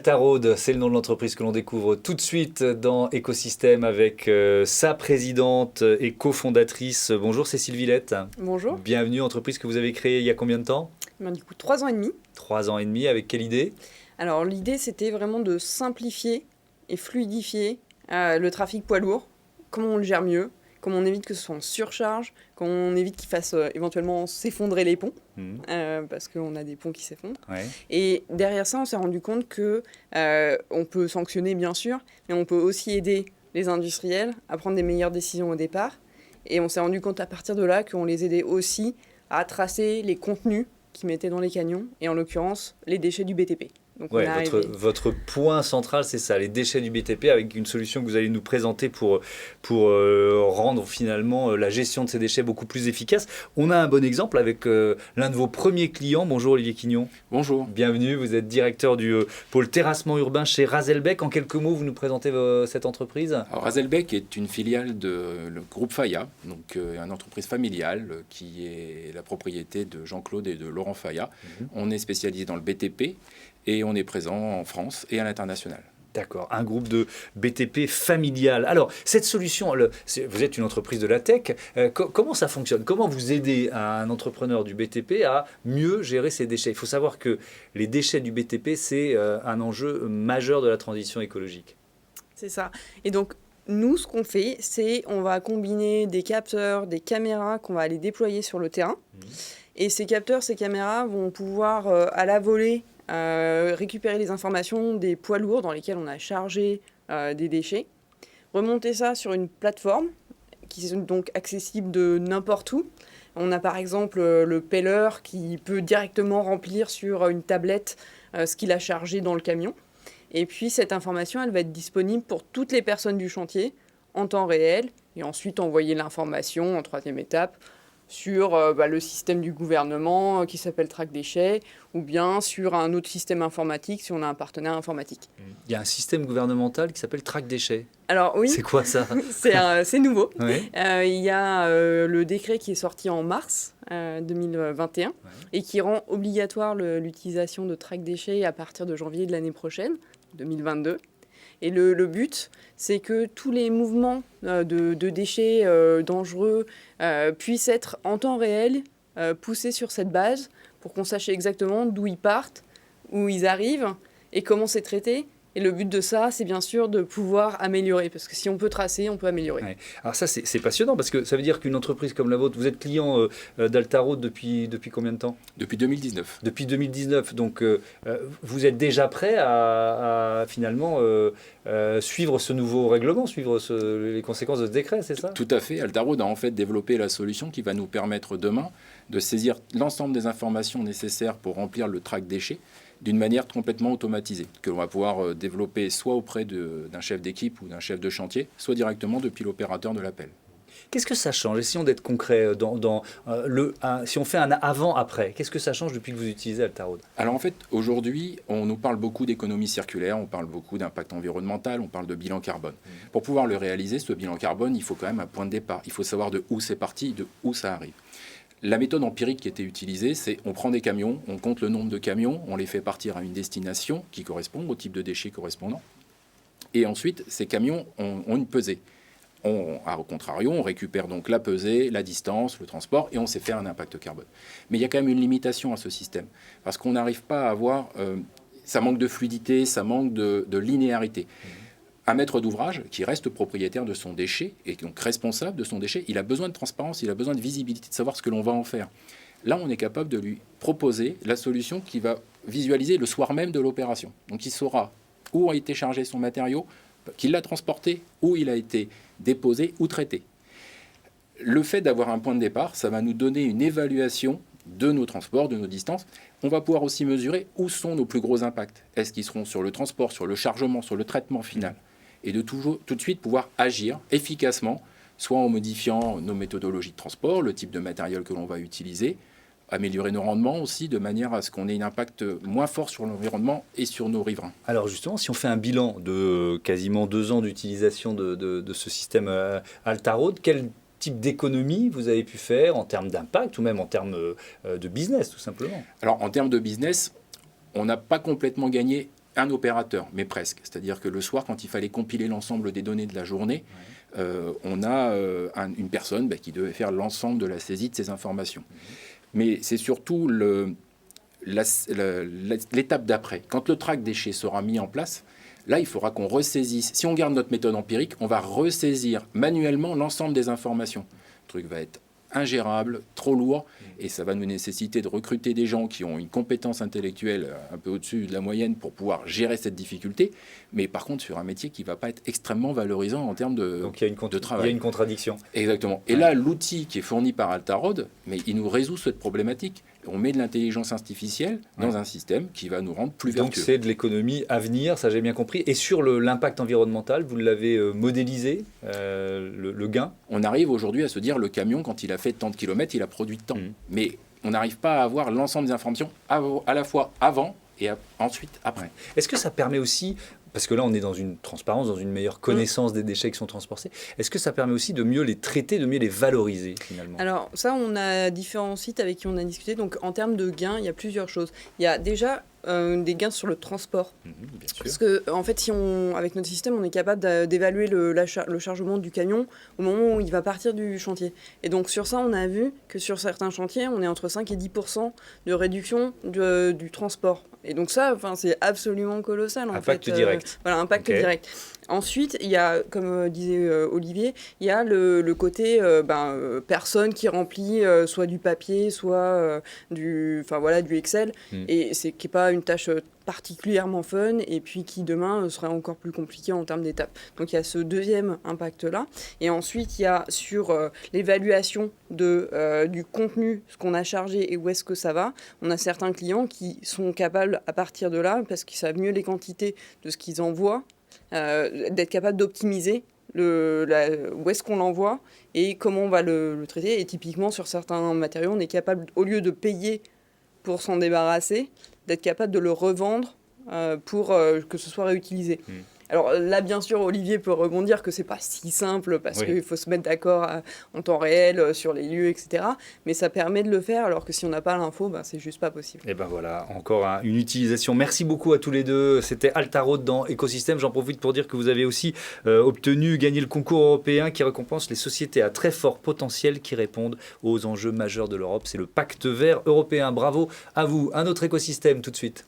Altarode, c'est le nom de l'entreprise que l'on découvre tout de suite dans Écosystème avec sa présidente et cofondatrice. Bonjour Cécile Villette. Bonjour. Bienvenue, entreprise que vous avez créée il y a combien de temps? Du coup, 3 ans et demi. 3 ans et demi, avec quelle idée? Alors l'idée, c'était vraiment de simplifier et fluidifier le trafic poids lourd. Comment on le gère mieux, comment on évite que ce soit en surcharge, comment on évite qu'il fasse éventuellement s'effondrer les ponts, parce qu'on a des ponts qui s'effondrent. Ouais. Et derrière ça, on s'est rendu compte que on peut sanctionner, bien sûr, mais on peut aussi aider les industriels à prendre des meilleures décisions au départ. Et on s'est rendu compte à partir de là qu'on les aidait aussi à tracer les contenus qu'ils mettaient dans les camions, et en l'occurrence, les déchets du BTP. Donc Ouais, votre point central, c'est ça, les déchets du BTP, avec une solution que vous allez nous présenter pour rendre finalement la gestion de ces déchets beaucoup plus efficace. On a un bon exemple avec l'un de vos premiers clients. Bonjour Olivier Quignon. Bonjour. Bienvenue, vous êtes directeur du pôle terrassement urbain chez Razelbeck. En quelques mots, vous nous présentez cette entreprise? Alors, Razelbeck est une filiale le groupe Faya, donc une entreprise familiale qui est la propriété de Jean-Claude et de Laurent Faya. On est spécialisé dans le BTP et on est présent en France et à l'international. D'accord, un groupe de BTP familial. Alors, cette solution, vous êtes une entreprise de la tech, comment ça fonctionne? Comment vous aidez un entrepreneur du BTP à mieux gérer ses déchets? Il faut savoir que les déchets du BTP, c'est un enjeu majeur de la transition écologique. C'est ça. Et donc, nous, ce qu'on fait, c'est on va combiner des capteurs, des caméras qu'on va aller déployer sur le terrain. Et ces capteurs, ces caméras vont pouvoir, à la volée, récupérer les informations des poids lourds dans lesquels on a chargé des déchets, remonter ça sur une plateforme qui est donc accessible de n'importe où. On a par exemple le peller qui peut directement remplir sur une tablette ce qu'il a chargé dans le camion. Et puis cette information, elle va être disponible pour toutes les personnes du chantier en temps réel et ensuite envoyer l'information en troisième étape sur le système du gouvernement qui s'appelle Track Déchets, ou bien sur un autre système informatique si on a un partenaire informatique. Il y a un système gouvernemental qui s'appelle Track Déchets. Alors oui, c'est quoi ça? c'est nouveau. Oui. Il y a le décret qui est sorti en mars 2021 et qui rend obligatoire l'utilisation de Track Déchets à partir de janvier de l'année prochaine, 2022. Et le but, c'est que tous les mouvements de déchets dangereux puissent être en temps réel poussés sur cette base pour qu'on sache exactement d'où ils partent, où ils arrivent et comment c'est traité. Et le but de ça, c'est bien sûr de pouvoir améliorer, parce que si on peut tracer, on peut améliorer. Ouais. Alors ça, c'est passionnant, parce que ça veut dire qu'une entreprise comme la vôtre, vous êtes client d'Altarode depuis combien de temps? Depuis 2019. Depuis 2019, donc vous êtes déjà prêt à finalement suivre ce nouveau règlement, suivre les conséquences de ce décret, c'est ça? Tout à fait. Altarode a en fait développé la solution qui va nous permettre demain de saisir l'ensemble des informations nécessaires pour remplir le track déchets d'une manière complètement automatisée, que l'on va pouvoir développer soit auprès d'un chef d'équipe ou d'un chef de chantier, soit directement depuis l'opérateur de l'appel. Qu'est-ce que ça change? Essayons d'être concret. Si on fait un avant-après, qu'est-ce que ça change depuis que vous utilisez Altarode? Alors en fait, aujourd'hui, on nous parle beaucoup d'économie circulaire, on parle beaucoup d'impact environnemental, on parle de bilan carbone. Pour pouvoir le réaliser, ce bilan carbone, il faut quand même un point de départ. Il faut savoir de où c'est parti, de où ça arrive. La méthode empirique qui était utilisée, c'est on prend des camions, on compte le nombre de camions, on les fait partir à une destination qui correspond au type de déchets correspondant. Et ensuite, ces camions ont une pesée. Au contrario, on récupère donc la pesée, la distance, le transport, et on sait faire un impact carbone. Mais il y a quand même une limitation à ce système, parce qu'on n'arrive pas à avoir... ça manque de fluidité, ça manque de linéarité. Un maître d'ouvrage qui reste propriétaire de son déchet et donc responsable de son déchet, il a besoin de transparence, il a besoin de visibilité, de savoir ce que l'on va en faire. Là, on est capable de lui proposer la solution qui va visualiser le soir même de l'opération. Donc, il saura où a été chargé son matériau, qui l'a transporté, où il a été déposé ou traité. Le fait d'avoir un point de départ, ça va nous donner une évaluation de nos transports, de nos distances. On va pouvoir aussi mesurer où sont nos plus gros impacts. Est-ce qu'ils seront sur le transport, sur le chargement, sur le traitement final? Et de tout de suite pouvoir agir efficacement, soit en modifiant nos méthodologies de transport, le type de matériel que l'on va utiliser, améliorer nos rendements aussi, de manière à ce qu'on ait un impact moins fort sur l'environnement et sur nos riverains. Alors justement, si on fait un bilan de quasiment 2 ans d'utilisation de ce système Altarode, quel type d'économie vous avez pu faire en termes d'impact ou même en termes de business, tout simplement? Alors, en termes de business, on n'a pas complètement gagné un opérateur, mais presque. C'est-à-dire que le soir, quand il fallait compiler l'ensemble des données de la journée, on a une personne qui devait faire l'ensemble de la saisie de ces informations. Mais c'est surtout l'étape d'après. Quand le track déchets sera mis en place, là, il faudra qu'on ressaisisse. Si on garde notre méthode empirique, on va ressaisir manuellement l'ensemble des informations. Le truc va être ingérable, trop lourd, et ça va nous nécessiter de recruter des gens qui ont une compétence intellectuelle un peu au-dessus de la moyenne pour pouvoir gérer cette difficulté, mais par contre sur un métier qui ne va pas être extrêmement valorisant en termes de, Donc il y a de travail. Il y a une contradiction. Exactement. Et là, l'outil qui est fourni par Altarod, mais il nous résout cette problématique. On met de l'intelligence artificielle dans un système qui va nous rendre plus vertueux. Donc c'est de l'économie à venir, ça j'ai bien compris. Et sur l'impact environnemental, vous l'avez modélisé, le gain? On arrive aujourd'hui à se dire, le camion, quand il a fait tant de kilomètres, il a produit de temps. Mais on n'arrive pas à avoir l'ensemble des informations à la fois avant et ensuite après. Est-ce que ça permet aussi, parce que là on est dans une transparence, dans une meilleure connaissance des déchets qui sont transportés, est-ce que ça permet aussi de mieux les traiter, de mieux les valoriser finalement? Alors ça, on a différents sites avec qui on a discuté. Donc en termes de gains, il y a plusieurs choses. Il y a déjà des gains sur le transport. Bien sûr. Parce que en fait, avec notre système, on est capable d'évaluer le chargement du camion au moment où il va partir du chantier. Et donc sur ça, on a vu que sur certains chantiers, on est entre 5 et 10% de réduction du transport. Et donc ça, c'est absolument colossal. Impact direct. Voilà, impact direct. Ensuite, il y a, comme disait Olivier, il y a le côté personne qui remplit soit du papier, soit du Excel. Et c'est qui n'est pas une tâche particulièrement fun et puis qui demain sera encore plus compliqué en termes d'étapes. Donc il y a ce deuxième impact-là. Et ensuite, il y a sur l'évaluation du contenu, ce qu'on a chargé et où est-ce que ça va. On a certains clients qui sont capables, à partir de là, parce qu'ils savent mieux les quantités de ce qu'ils envoient, d'être capables d'optimiser où est-ce qu'on l'envoie et comment on va le traiter. Et typiquement, sur certains matériaux, on est capable, au lieu de payer pour s'en débarrasser, d'être capable de le revendre pour que ce soit réutilisé. Alors là, bien sûr, Olivier peut rebondir que c'est pas si simple parce qu'il faut se mettre d'accord en temps réel sur les lieux, etc. Mais ça permet de le faire, alors que si on n'a pas l'info, c'est juste pas possible. Et ben voilà, encore une utilisation. Merci beaucoup à tous les deux. C'était Altarod dans Écosystème. J'en profite pour dire que vous avez aussi gagné le concours européen qui récompense les sociétés à très fort potentiel qui répondent aux enjeux majeurs de l'Europe. C'est le Pacte vert européen. Bravo à vous. Un autre écosystème tout de suite.